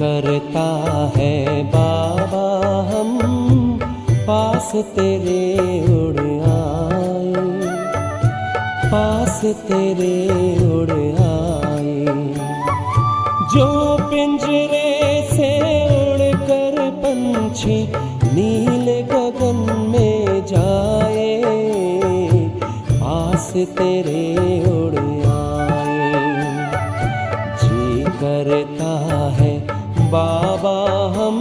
करता है बाबा हम पास तेरे उड़ आए, पास तेरे उड़ आए। जो पिंजरे से उड़कर पंछी नील गगन में जाए, पास तेरे उड़ आए। जी करता है बाबा हम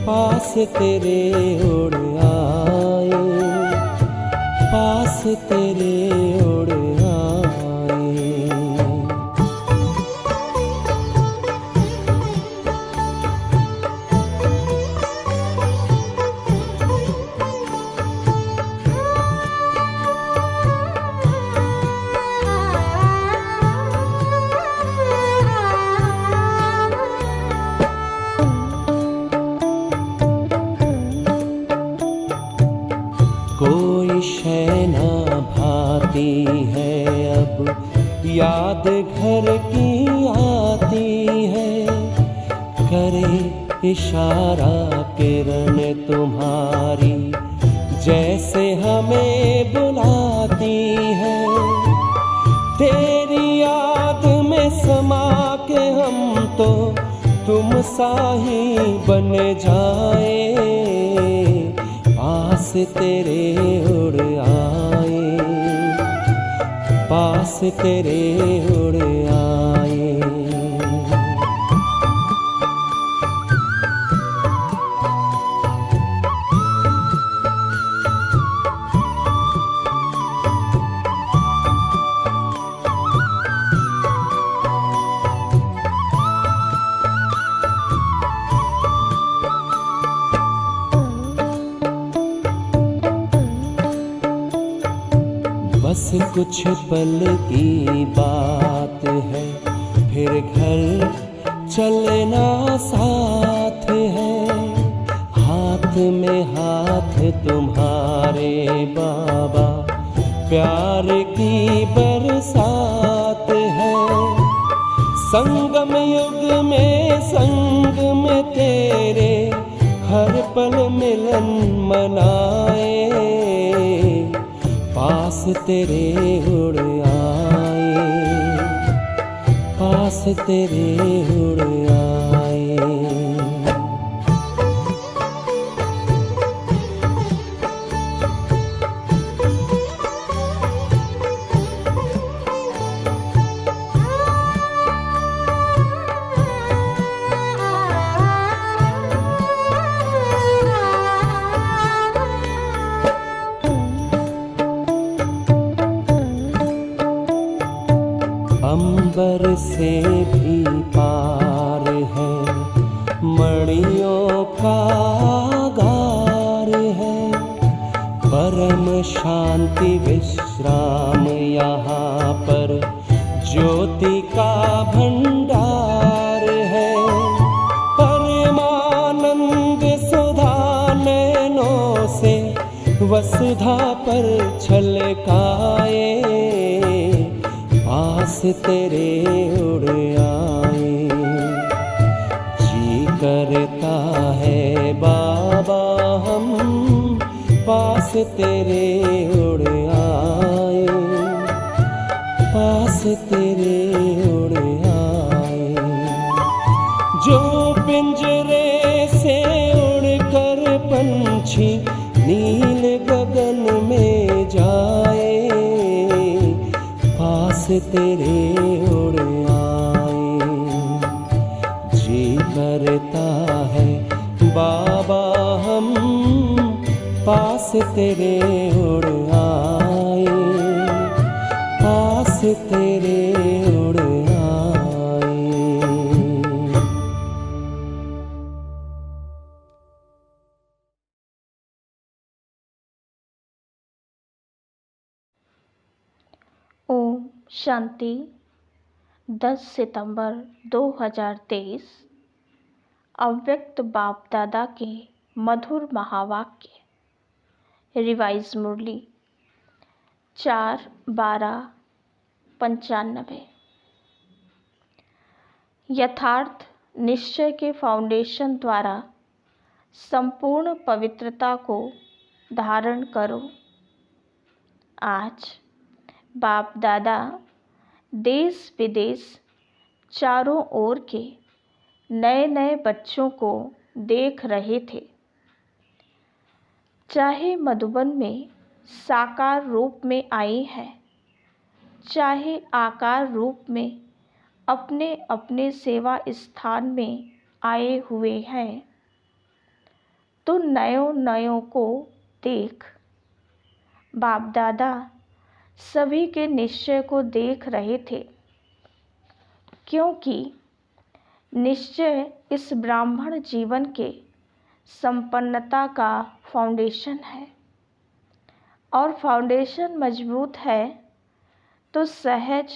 पास तेरे उड़ आए, पास तेरे उड़ आए। कोई शय ना भाती है अब याद घर की आती है, करे इशारा किरण तुम्हारी जैसे हमें बुलाती है। तेरी याद में समा के हम तो तुम सा ही बन जाए, पास तेरे उड़ आए, पास तेरे उड़ आए। बस कुछ पल की बात है, फिर घर चलना साथ है। हाथ में हाथ तुम्हारे बाबा प्यार की बरसात है। संगम युग में संग में तेरे हर पल मिलन मनाए, पास तेरे उड़ आए, पास तेरे उड़ आए। अंबर से भी पार है, मणियों का गार है। परम शांति विश्राम यहाँ पर ज्योति का भंडार है। परमानंद सुधा नैनों से वसुधा पर छलकाए, पास तेरे उड़ आए। जी करता है बाबा हम पास तेरे उड़ आए, पास तेरे उड़ आए। जो पिंजरे से उड़कर पंछी नील गगन में जाए, पास तेरे उड़ आए। जी करता है बाबा हम पास तेरे उड़ आए, पास तेरे उड़ आए। ओम शांति। 10 सितंबर 2023 अव्यक्त बाप दादा के मधुर महावाक्य। रिवाइज मुरली 4/12/95। यथार्थ निश्चय के फाउंडेशन द्वारा संपूर्ण पवित्रता को धारण करो। आज बाप दादा देश विदेश चारों ओर के नए नए बच्चों को देख रहे थे। चाहे मधुबन में साकार रूप में आई है, चाहे आकार रूप में अपने अपने सेवा स्थान में आए हुए हैं, तो नयों नयों को देख बाप दादा सभी के निश्चय को देख रहे थे, क्योंकि निश्चय इस ब्राह्मण जीवन के संपन्नता का फाउंडेशन है, और फाउंडेशन मजबूत है तो सहज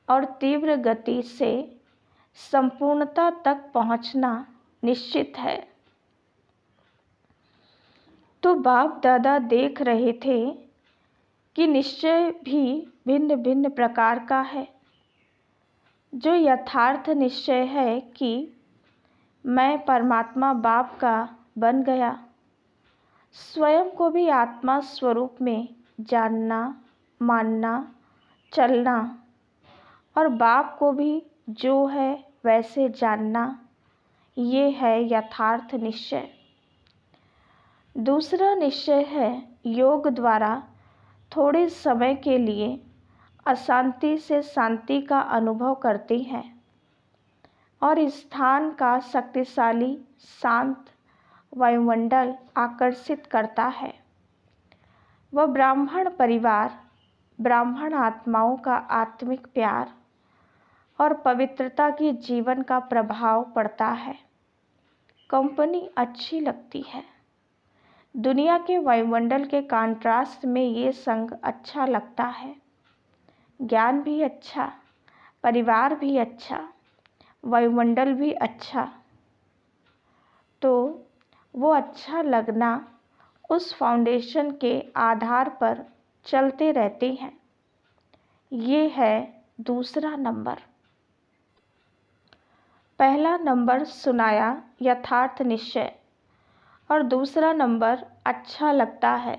और तीव्र गति से संपूर्णता तक पहुंचना निश्चित है। तो बाप दादा देख रहे थे कि निश्चय भी भिन्न भिन्न प्रकार का है। जो यथार्थ निश्चय है कि मैं परमात्मा बाप का बन गया, स्वयं को भी आत्मा स्वरूप में जानना, मानना, चलना, और बाप को भी जो है वैसे जानना, ये है यथार्थ निश्चय। दूसरा निश्चय है योग द्वारा थोड़े समय के लिए अशांति से शांति का अनुभव करते हैं और स्थान का शक्तिशाली शांत वायुमंडल आकर्षित करता है। वह ब्राह्मण परिवार, ब्राह्मण आत्माओं का आत्मिक प्यार और पवित्रता की जीवन का प्रभाव पड़ता है। कंपनी अच्छी लगती है। दुनिया के वायुमंडल के कंट्रास्ट में ये संग अच्छा लगता है। ज्ञान भी अच्छा, परिवार भी अच्छा, वायुमंडल भी अच्छा। तो वो अच्छा लगना उस फाउंडेशन के आधार पर चलते रहते हैं। ये है दूसरा नंबर। पहला नंबर सुनाया यथार्थ निश्चय, और दूसरा नंबर अच्छा लगता है,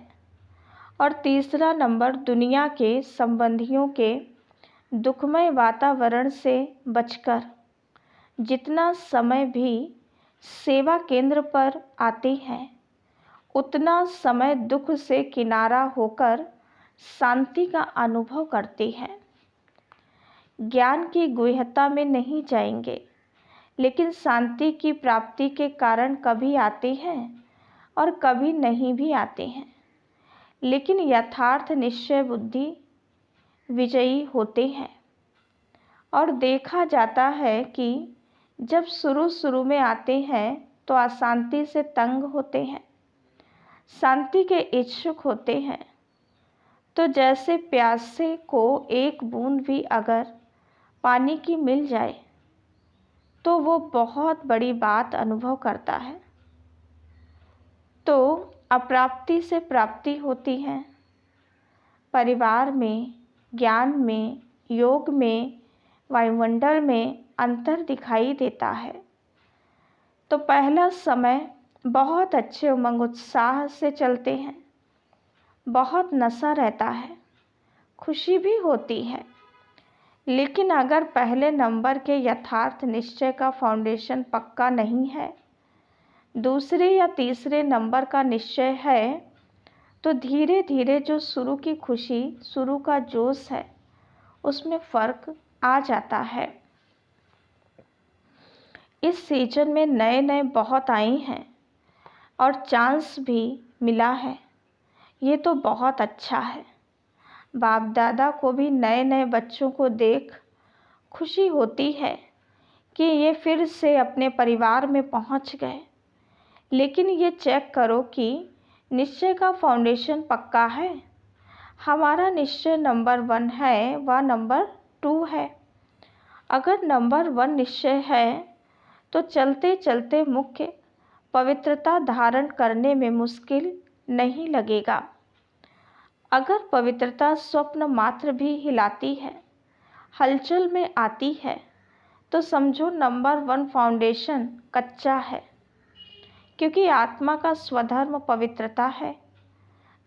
और तीसरा नंबर दुनिया के संबंधियों के दुखमय वातावरण से बचकर जितना समय भी सेवा केंद्र पर आते हैं, उतना समय दुख से किनारा होकर शांति का अनुभव करते हैं। ज्ञान की गुह्यता में नहीं जाएंगे, लेकिन शांति की प्राप्ति के कारण कभी आते हैं और कभी नहीं भी आते हैं। लेकिन यथार्थ निश्चय बुद्धि विजयी होते हैं, और देखा जाता है कि जब शुरू में आते हैं तो अशांति से तंग होते हैं, शांति के इच्छुक होते हैं। तो जैसे प्यासे को एक बूंद भी अगर पानी की मिल जाए तो वो बहुत बड़ी बात अनुभव करता है। तो अप्राप्ति से प्राप्ति होती है। परिवार में, ज्ञान में, योग में, वायुमंडल में अंतर दिखाई देता है। तो पहला समय बहुत अच्छे उमंग उत्साह से चलते हैं, बहुत नशा रहता है, खुशी भी होती है। लेकिन अगर पहले नंबर के यथार्थ निश्चय का फाउंडेशन पक्का नहीं है, दूसरे या तीसरे नंबर का निश्चय है, तो धीरे धीरे जो शुरू की खुशी, शुरू का जोश है, उसमें फ़र्क आ जाता है। इस सीजन में नए नए बहुत आए हैं और चांस भी मिला है। ये तो बहुत अच्छा है। बाप दादा को भी नए नए बच्चों को देख खुशी होती है कि ये फिर से अपने परिवार में पहुंच गए। लेकिन ये चेक करो कि निश्चय का फाउंडेशन पक्का है। हमारा निश्चय नंबर 1 है, वह नंबर 2 है। अगर नंबर 1 निश्चय है तो चलते चलते मुख्य पवित्रता धारण करने में मुश्किल नहीं लगेगा। अगर पवित्रता स्वप्न मात्र भी हिलाती है, हलचल में आती है, तो समझो नंबर 1 फाउंडेशन कच्चा है, क्योंकि आत्मा का स्वधर्म पवित्रता है,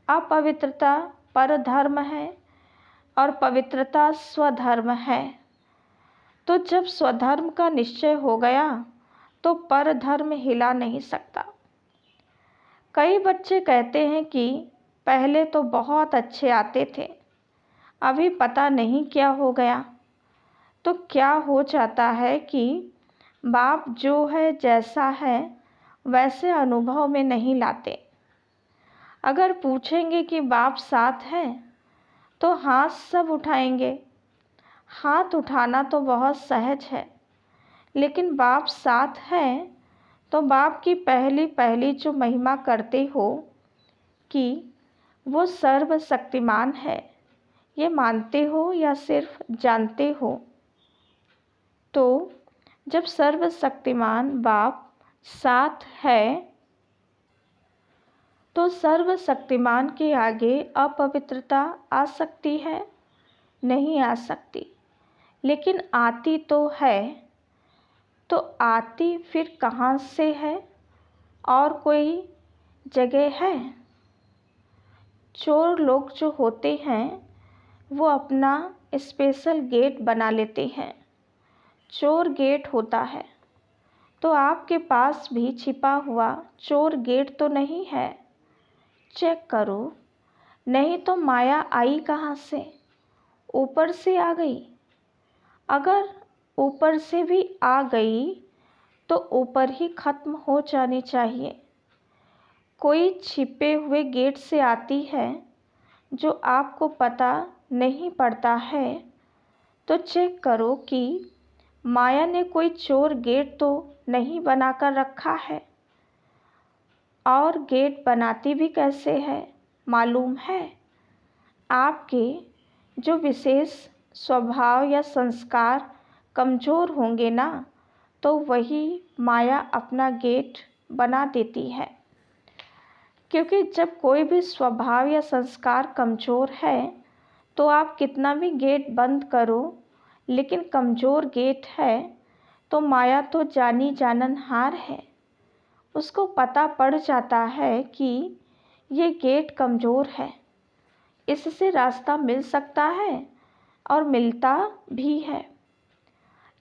अपवित्रता परधर्म है और पवित्रता स्वधर्म है। तो जब स्वधर्म का निश्चय हो गया तो परधर्म हिला नहीं सकता। कई बच्चे कहते हैं कि पहले तो बहुत अच्छे आते थे, अभी पता नहीं क्या हो गया। तो क्या हो जाता है कि बाप जो है जैसा है वैसे अनुभव में नहीं लाते। अगर पूछेंगे कि बाप साथ है तो हाथ सब उठाएंगे। हाथ उठाना तो बहुत सहज है, लेकिन बाप साथ है तो बाप की पहली पहली जो महिमा करते हो कि वो सर्वशक्तिमान है, ये मानते हो या सिर्फ जानते हो? तो जब सर्वशक्तिमान बाप साथ है तो सर्वशक्तिमान के आगे अपवित्रता आ सकती है? नहीं आ सकती। लेकिन आती तो है। तो आती फिर कहाँ से है? और कोई जगह है? चोर लोग जो होते हैं वो अपना स्पेशल गेट बना लेते हैं। चोर गेट होता है, तो आपके पास भी छिपा हुआ चोर गेट तो नहीं है? चेक करो। नहीं तो माया आई कहाँ से? ऊपर से आ गई। अगर ऊपर से भी आ गई तो ऊपर ही ख़त्म हो जानी चाहिए। कोई छिपे हुए गेट से आती है जो आपको पता नहीं पड़ता है, तो चेक करो कि माया ने कोई चोर गेट तो नहीं बनाकर रखा है। और गेट बनाती भी कैसे है मालूम है? आपके जो विशेष स्वभाव या संस्कार कमज़ोर होंगे ना, तो वही माया अपना गेट बना देती है। क्योंकि जब कोई भी स्वभाव या संस्कार कमज़ोर है तो आप कितना भी गेट बंद करो, लेकिन कमज़ोर गेट है तो माया तो जानी जाननहार है। उसको पता पड़ जाता है कि ये गेट कमज़ोर है, इससे रास्ता मिल सकता है और मिलता भी है।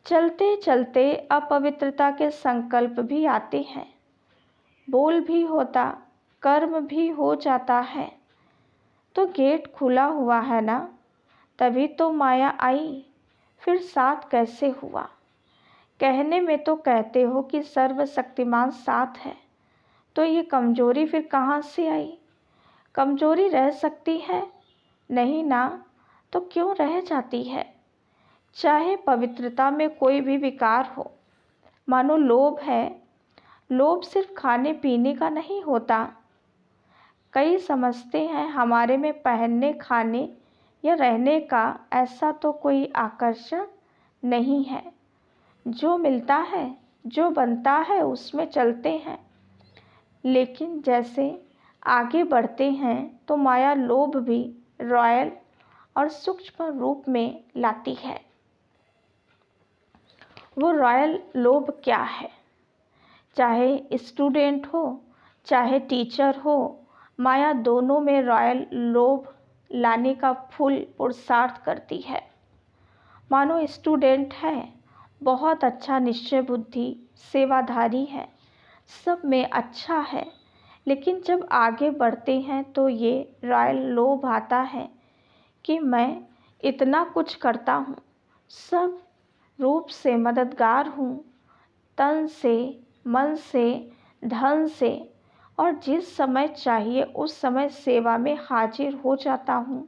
चलते चलते अपवित्रता के संकल्प भी आते हैं, बोल भी होता, कर्म भी हो जाता है। तो गेट खुला हुआ है ना, तभी तो माया आई। फिर साथ कैसे हुआ? कहने में तो कहते हो कि सर्वशक्तिमान साथ है, तो ये कमज़ोरी फिर कहाँ से आई? कमज़ोरी रह सकती है? नहीं ना, तो क्यों रह जाती है? चाहे पवित्रता में कोई भी विकार हो, मानो लोभ है। लोभ सिर्फ खाने पीने का नहीं होता। कई समझते हैं हमारे में पहनने, खाने या रहने का ऐसा तो कोई आकर्षण नहीं है। जो मिलता है, जो बनता है, उसमें चलते हैं। लेकिन जैसे आगे बढ़ते हैं तो माया लोभ भी रॉयल और सूक्ष्म रूप में लाती है। वो रॉयल लोभ क्या है? चाहे स्टूडेंट हो, चाहे टीचर हो, माया दोनों में रॉयल लोभ लाने का फुल पुरुषार्थ करती है। मानो स्टूडेंट है, बहुत अच्छा निश्चय बुद्धि, सेवाधारी है, सब में अच्छा है, लेकिन जब आगे बढ़ते हैं तो ये रॉयल लोभ आता है कि मैं इतना कुछ करता हूँ, सब रूप से मददगार हूँ, तन से, मन से, धन से, और जिस समय चाहिए उस समय सेवा में हाजिर हो जाता हूँ।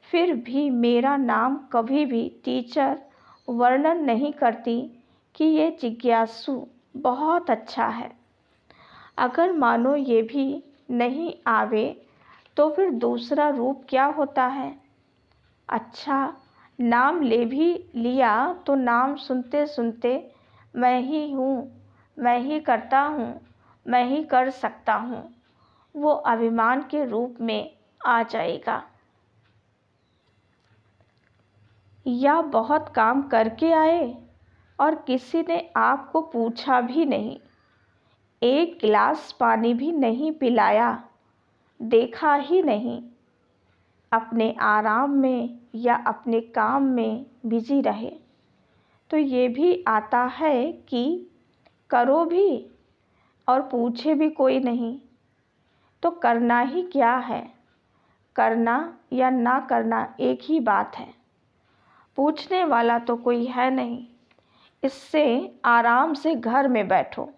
फिर भी मेरा नाम कभी भी टीचर वर्णन नहीं करती कि ये जिज्ञासु बहुत अच्छा है। अगर मानो ये भी नहीं आवे तो फिर दूसरा रूप क्या होता है? अच्छा, नाम ले भी लिया तो नाम सुनते सुनते मैं ही हूँ, मैं ही करता हूँ, मैं ही कर सकता हूँ, वो अभिमान के रूप में आ जाएगा। या बहुत काम करके आए और किसी ने आपको पूछा भी नहीं, एक गिलास पानी भी नहीं पिलाया, देखा ही नहीं, अपने आराम में या अपने काम में बिजी रहे, तो ये भी आता है कि करो भी और पूछे भी कोई नहीं, तो करना ही क्या है? करना या ना करना एक ही बात है। पूछने वाला तो कोई है नहीं, इससे आराम से घर में बैठो,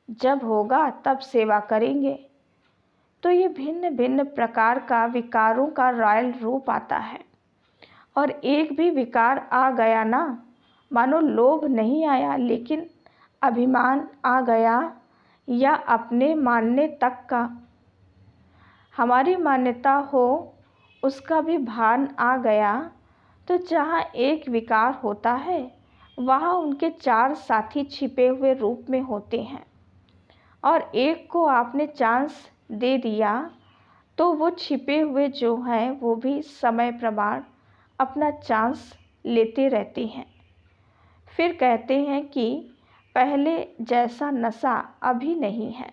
जब होगा तब सेवा करेंगे। तो ये भिन्न भिन्न प्रकार का विकारों का रॉयल रूप आता है, और एक भी विकार आ गया ना, मानो लोभ नहीं आया लेकिन अभिमान आ गया, या अपने मानने तक का, हमारी मान्यता हो उसका भी भान आ गया, तो जहाँ एक विकार होता है वहाँ उनके 4 साथी छिपे हुए रूप में होते हैं, और एक को आपने चांस दे दिया तो वो छिपे हुए जो हैं वो भी समय प्रमाण अपना चांस लेते रहते हैं। फिर कहते हैं कि पहले जैसा नशा अभी नहीं है,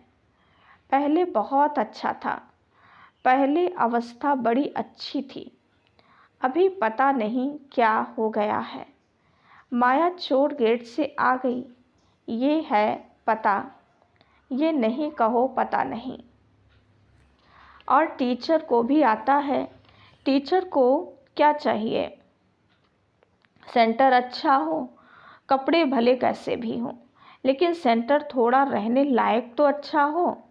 पहले बहुत अच्छा था, पहले अवस्था बड़ी अच्छी थी, अभी पता नहीं क्या हो गया है, माया चोर गेट से आ गई, ये है पता, ये नहीं कहो पता नहीं। और टीचर को भी आता है, टीचर को क्या चाहिए? सेंटर अच्छा हो, कपड़े भले कैसे भी हों, लेकिन सेंटर थोड़ा रहने लायक तो अच्छा हो,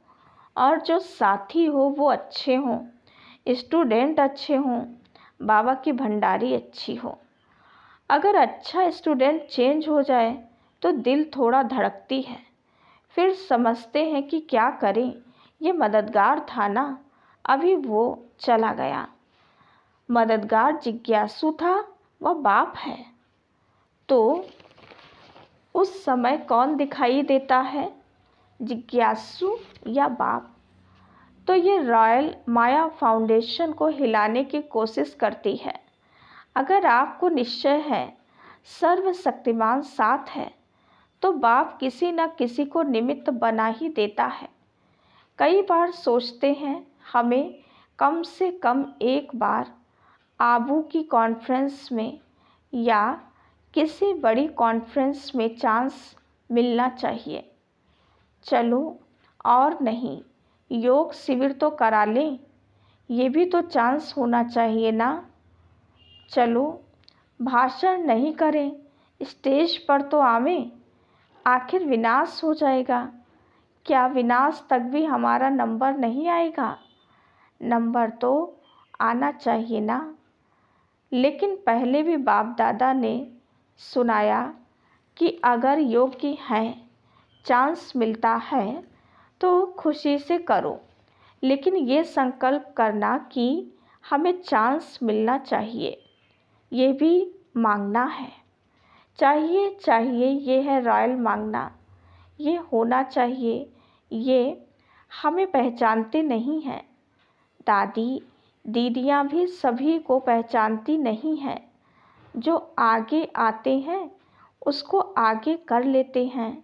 और जो साथी हो वो अच्छे हों, स्टूडेंट अच्छे हों, बाबा की भंडारी अच्छी हो। अगर अच्छा स्टूडेंट चेंज हो जाए तो दिल थोड़ा धड़कती है, फिर समझते हैं कि क्या करें, ये मददगार था ना, अभी वो चला गया। मददगार जिज्ञासु था, वह बाप है, तो उस समय कौन दिखाई देता है, जिज्ञासु या बाप? तो ये रॉयल माया फाउंडेशन को हिलाने की कोशिश करती है। अगर आपको निश्चय है सर्वशक्तिमान साथ है, तो बाप किसी न किसी को निमित्त बना ही देता है। कई बार सोचते हैं हमें कम से कम एक बार आबू की कॉन्फ्रेंस में या किसी बड़ी कॉन्फ्रेंस में चांस मिलना चाहिए। चलो, और नहीं, योग शिविर तो करा लें, ये भी तो चांस होना चाहिए ना। चलो, भाषण नहीं करें, स्टेज पर तो आवें, आखिर विनाश हो जाएगा, क्या विनाश तक भी हमारा नंबर नहीं आएगा? नंबर तो आना चाहिए ना। लेकिन पहले भी बाप दादा ने सुनाया कि अगर योग्य हैं, चांस मिलता है तो खुशी से करो, लेकिन ये संकल्प करना कि हमें चांस मिलना चाहिए, ये भी मांगना है। चाहिए चाहिए ये है रॉयल मांगना, ये होना चाहिए, ये हमें पहचानते नहीं हैं। दादी दीदियाँ भी सभी को पहचानती नहीं हैं, जो आगे आते हैं उसको आगे कर लेते हैं।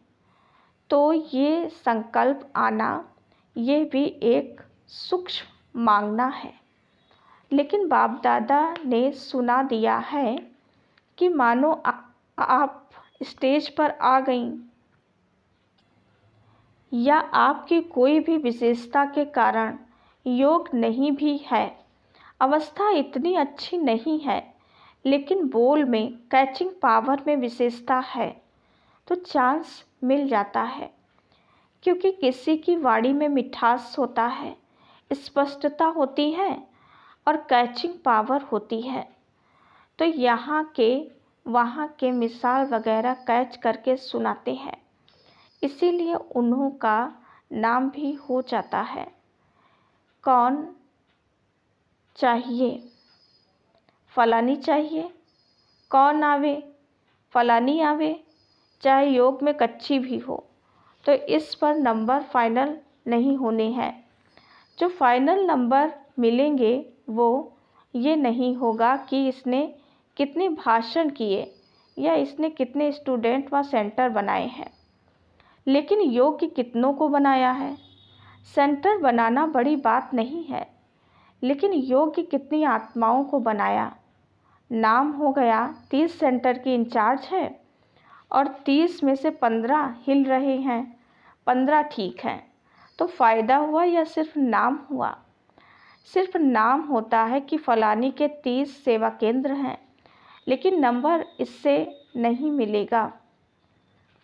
तो ये संकल्प आना, ये भी एक सूक्ष्म मांगना है। लेकिन बाप दादा ने सुना दिया है कि मानो आप स्टेज पर आ गईं, या आपकी कोई भी विशेषता के कारण योग नहीं भी है, अवस्था इतनी अच्छी नहीं है, लेकिन बोल में कैचिंग पावर में विशेषता है, तो चांस मिल जाता है। क्योंकि किसी की वाणी में मिठास होता है, स्पष्टता होती है और कैचिंग पावर होती है, तो यहाँ के वहाँ के मिसाल वगैरह कैच करके सुनाते हैं, इसीलिए उन्हों का नाम भी हो जाता है। कौन चाहिए? फलानी चाहिए, कौन आवे? फलानी आवे, चाहे योग में कच्ची भी हो, तो इस पर नंबर फाइनल नहीं होने हैं। जो फाइनल नंबर मिलेंगे वो ये नहीं होगा कि इसने कितने भाषण किए, या इसने कितने स्टूडेंट व सेंटर बनाए हैं, लेकिन योग्य कितनों को बनाया है। सेंटर बनाना बड़ी बात नहीं है, लेकिन योग्य कितनी आत्माओं को बनाया। नाम हो गया 30 सेंटर की इंचार्ज है और 30 में से 15 हिल रहे हैं, 15 ठीक हैं, तो फ़ायदा हुआ या सिर्फ नाम हुआ। सिर्फ नाम होता है कि फलानी के 30 सेवा केंद्र हैं, लेकिन नंबर इससे नहीं मिलेगा।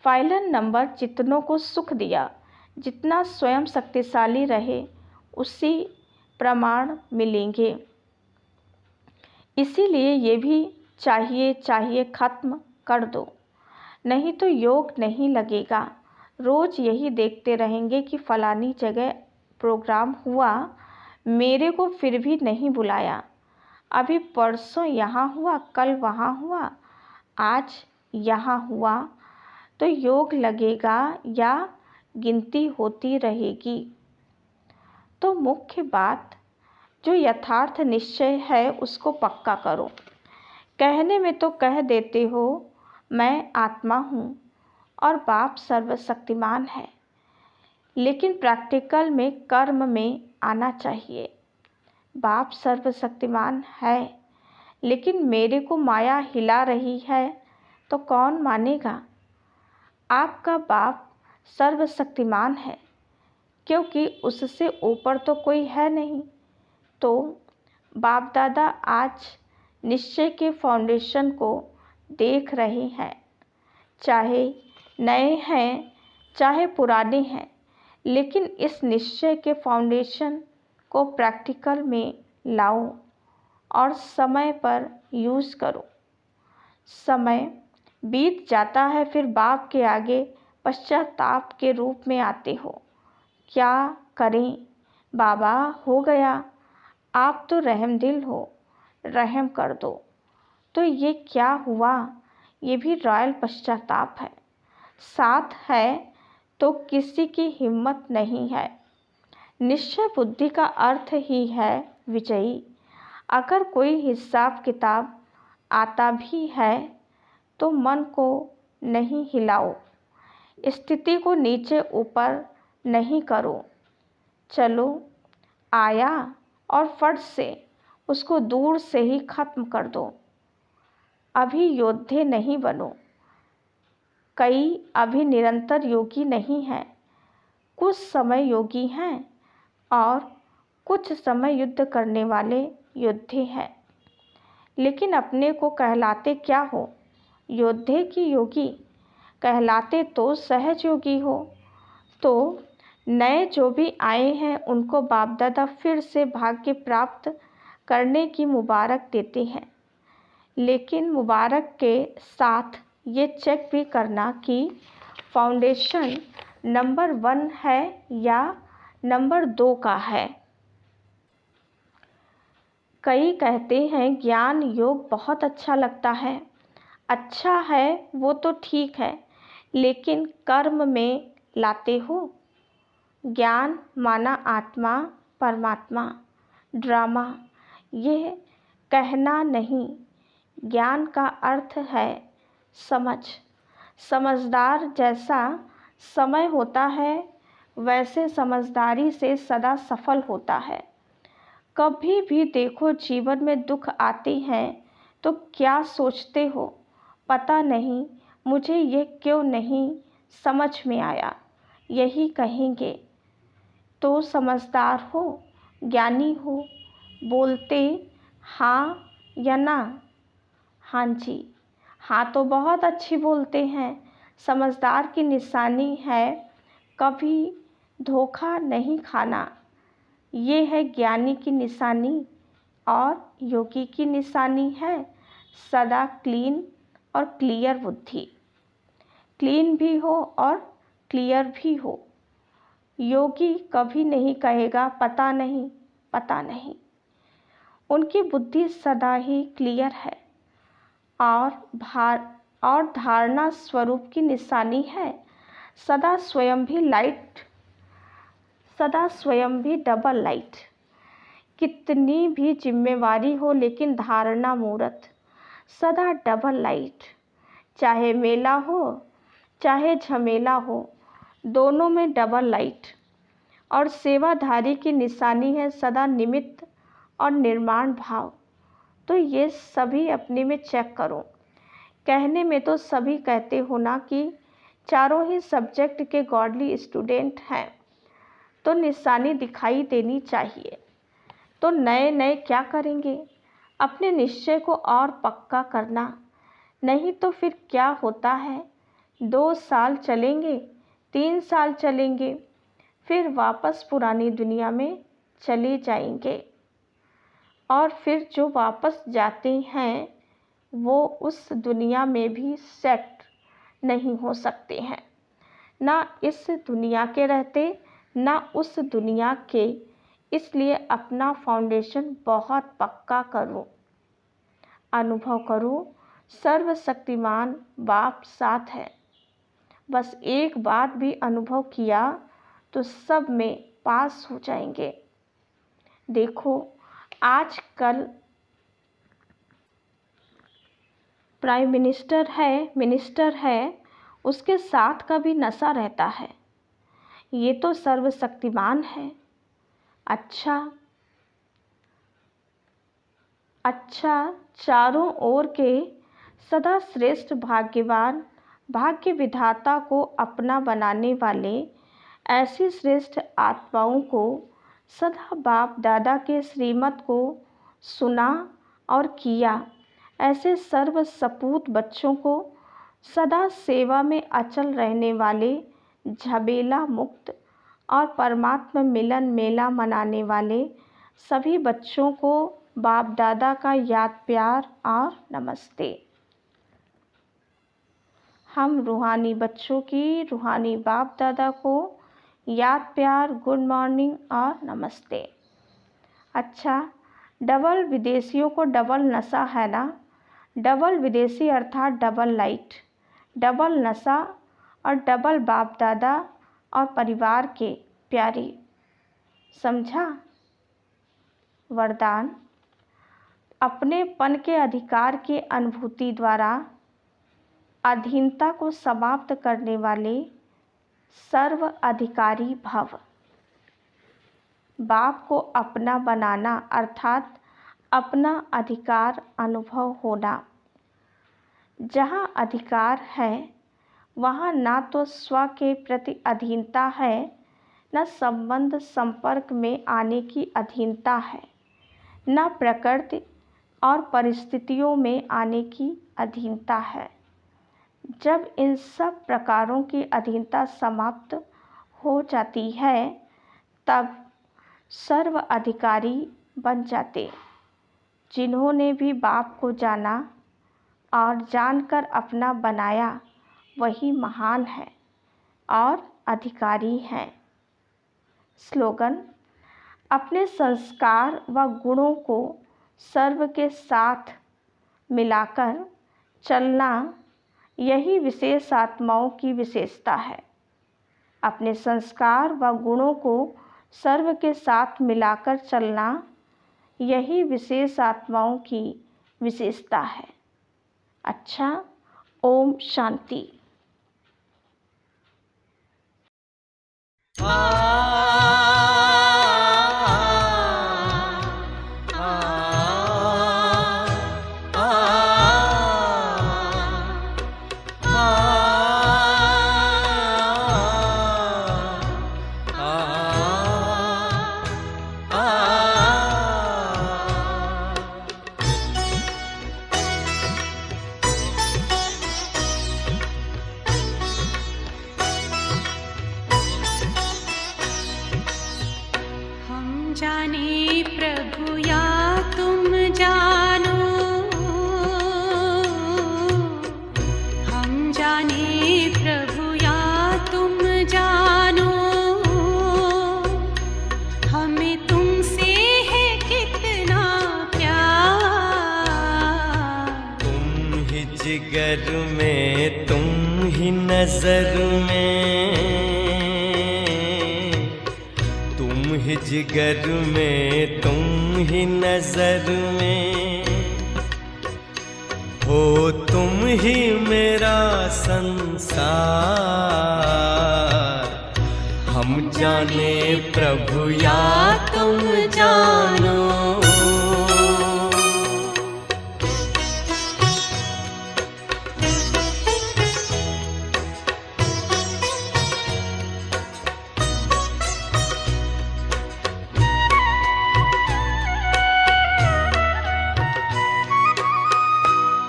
फाइनल नंबर जितनों को सुख दिया, जितना स्वयं शक्तिशाली रहे उसी प्रमाण मिलेंगे। इसीलिए ये भी चाहिए ख़त्म कर दो, नहीं तो योग नहीं लगेगा। रोज़ यही देखते रहेंगे कि फलानी जगह प्रोग्राम हुआ, मेरे को फिर भी नहीं बुलाया। अभी परसों यहाँ हुआ, कल वहाँ हुआ, आज यहाँ हुआ, तो योग लगेगा या गिनती होती रहेगी। तो मुख्य बात जो यथार्थ निश्चय है उसको पक्का करो। कहने में तो कह देते हो मैं आत्मा हूँ और बाप सर्वशक्तिमान है, लेकिन प्रैक्टिकल में कर्म में आना चाहिए। बाप सर्वशक्तिमान है, लेकिन मेरे को माया हिला रही है तो कौन मानेगा। आपका बाप सर्वशक्तिमान है, क्योंकि उससे ऊपर तो कोई है नहीं। तो बाप दादा आज निश्चय के फाउंडेशन को देख रहे हैं, चाहे नए हैं चाहे पुराने हैं, लेकिन इस निश्चय के फाउंडेशन को प्रैक्टिकल में लाओ और समय पर यूज़ करो। समय बीत जाता है, फिर बाप के आगे पश्चाताप के रूप में आते हो। क्या करें बाबा, हो गया, आप तो रहमदिल हो, रहम कर दो। तो ये क्या हुआ, ये भी रॉयल पश्चाताप है। साथ है तो किसी की हिम्मत नहीं है। निश्चय बुद्धि का अर्थ ही है विजयी। अगर कोई हिसाब किताब आता भी है तो मन को नहीं हिलाओ, स्थिति को नीचे ऊपर नहीं करो। चलो आया और फट से उसको दूर से ही ख़त्म कर दो। अभी योद्धे नहीं बनो। कई अभी निरंतर योगी नहीं हैं, कुछ समय योगी हैं और कुछ समय युद्ध करने वाले योद्धे हैं। लेकिन अपने को कहलाते क्या हो, योद्धे की योगी। कहलाते तो सहज योगी हो। तो नए जो भी आए हैं उनको बाप दादा फिर से भाग्य प्राप्त करने की मुबारक देते हैं, लेकिन मुबारक के साथ ये चेक भी करना कि फाउंडेशन नंबर 1 है या नंबर 2 का है। कई कहते हैं ज्ञान योग बहुत अच्छा लगता है। अच्छा है वो तो ठीक है, लेकिन कर्म में लाते हो। ज्ञान माना आत्मा परमात्मा, ड्रामा, ये कहना नहीं। ज्ञान का अर्थ है समझ। समझदार जैसा समय होता है वैसे समझदारी से सदा सफल होता है। कभी भी देखो जीवन में दुख आते हैं तो क्या सोचते हो, पता नहीं मुझे ये क्यों नहीं समझ में आया, यही कहेंगे। तो समझदार हो, ज्ञानी हो, बोलते हाँ या ना। हाँ जी, हाँ तो बहुत अच्छी बोलते हैं। समझदार की निशानी है कभी धोखा नहीं खाना। ये है ज्ञानी की निशानी, और योगी की निशानी है सदा क्लीन और क्लियर बुद्धि। क्लीन भी हो और क्लियर भी हो। योगी कभी नहीं कहेगा पता नहीं पता नहीं। उनकी बुद्धि सदा ही क्लियर है और धारणा स्वरूप की निशानी है सदा स्वयं भी लाइट, सदा स्वयं भी डबल लाइट। कितनी भी जिम्मेवारी हो लेकिन धारणा मूर्त, सदा डबल लाइट। चाहे मेला हो चाहे झमेला हो, दोनों में डबल लाइट। और सेवाधारी की निशानी है सदा निमित्त और निर्माण भाव। तो ये सभी अपने में चेक करो। कहने में तो सभी कहते हो ना कि चारों ही सब्जेक्ट के गॉडली स्टूडेंट हैं, तो निशानी दिखाई देनी चाहिए। तो नए नए क्या करेंगे? अपने निश्चय को और पक्का करना। नहीं तो फिर क्या होता है, 2 साल चलेंगे, 3 साल चलेंगे, फिर वापस पुरानी दुनिया में चले जाएंगे। और फिर जो वापस जाते हैं वो उस दुनिया में भी सेट नहीं हो सकते हैं, ना इस दुनिया के रहते ना उस दुनिया के। इसलिए अपना फाउंडेशन बहुत पक्का करो। अनुभव करो सर्वशक्तिमान बाप साथ है। बस एक बात भी अनुभव किया तो सब में पास हो जाएंगे। देखो आजकल प्राइम मिनिस्टर है, उसके साथ का भी नशा रहता है। ये तो सर्वशक्तिमान है। अच्छा, चारों ओर के सदा श्रेष्ठ भाग्यवान, भाग्य विधाता को अपना बनाने वाले, ऐसी श्रेष्ठ आत्माओं को सदा बाप दादा के श्रीमत को सुना और किया। ऐसे सर्व सपूत बच्चों को सदा सेवा में अचल रहने वाले, झबेला मुक्त और परमात्मा मिलन मेला मनाने वाले सभी बच्चों को बाप दादा का याद प्यार और नमस्ते। हम रूहानी बच्चों की रूहानी बाप दादा को याद प्यार, गुड मॉर्निंग और नमस्ते। अच्छा, डबल विदेशियों को डबल नशा है ना। डबल विदेशी अर्थात डबल लाइट, डबल नशा और डबल बाप दादा और परिवार के प्यारे। समझा? वरदान, अपने पन के अधिकार की अनुभूति द्वारा अधीनता को समाप्त करने वाले सर्व अधिकारी भव। बाप को अपना बनाना अर्थात अपना अधिकार अनुभव होना। जहाँ अधिकार है वहाँ ना तो स्व के प्रति अधीनता है, न संबंध संपर्क में आने की अधीनता है, न प्रकृति और परिस्थितियों में आने की अधीनता है। जब इन सब प्रकारों की अधीनता समाप्त हो जाती है तब सर्व अधिकारी बन जाते। जिन्होंने भी बाप को जाना और जानकर अपना बनाया वही महान है और अधिकारी हैं। स्लोगन, अपने संस्कार व गुणों को सर्व के साथ मिलाकर चलना यही विशेष आत्माओं की विशेषता है। अपने संस्कार व गुणों को सर्व के साथ मिलाकर चलना यही विशेष आत्माओं की विशेषता है। अच्छा, ओम शांति। जाने प्रभु या तुम जानो, हम जाने प्रभु या तुम जानो, हमें तुमसे है कितना प्यार। तुम ही जिगर में, तुम ही नजर में, जिगर में तुम ही नजर में हो तुम ही मेरा संसार। हम जाने प्रभु या तुम जानो।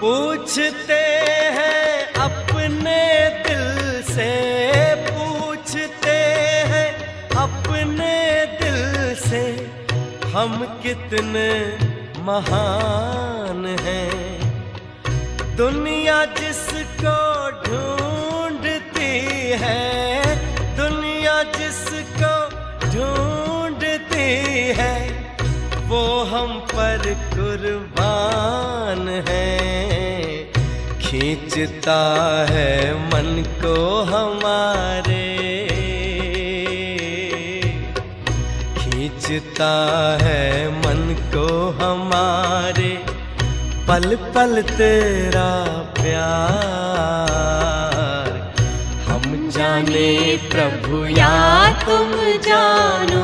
पूछते हैं अपने दिल से, पूछते हैं अपने दिल से, हम कितने महान हैं। दुनिया जिसको ढूंढती है, दुनिया जिसको ढूंढती है, वो हम पर कुर्बान है। खींचता है मन को हमारे, खींचता है मन को हमारे, पल पल तेरा प्यार। हम जाने प्रभु या तुम जानो।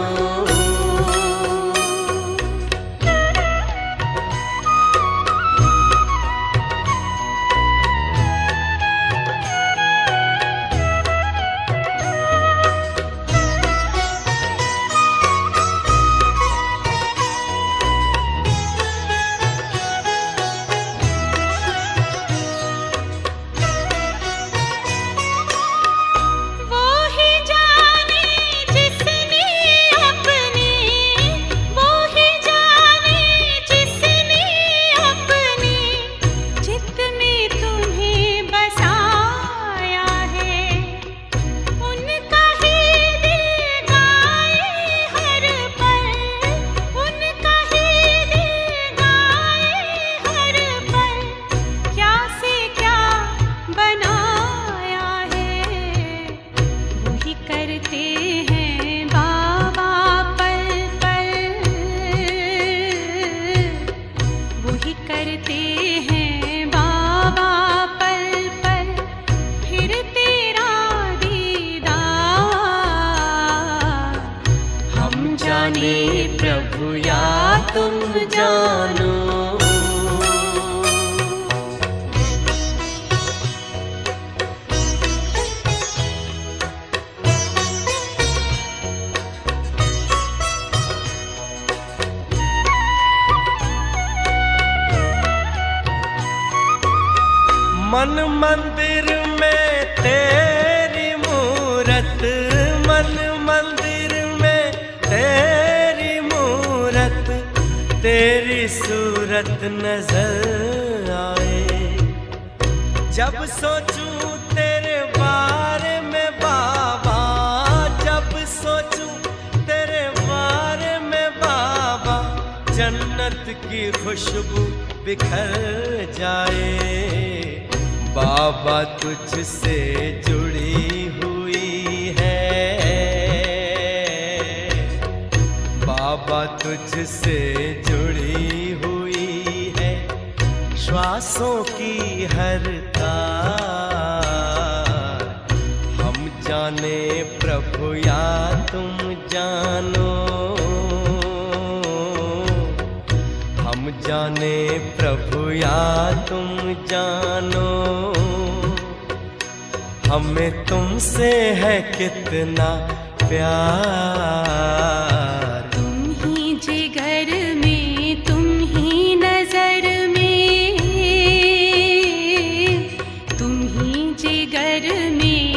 प्रभु या तुम जानो। मन मंदिर में तेरी मूरत, मन मंदिर में तेरी मूरत, तेरी सूरत नजर आए। जब सोचूं तेरे बारे में बाबा, जब सोचूं तेरे बारे में बाबा, जन्नत की खुशबू बिखर जाए। बाबा तुझसे जुड़ी हुई है, बाबा तुझसे जुड़ी हुई है, श्वासों की हर तार। हम जाने प्रभु या तुम जानो, हम जाने प्रभु या तुम जानो। हमें तुमसे है कितना प्यार। तुम ही जिगर में, तुम ही नजर में, तुम ही जिगर में।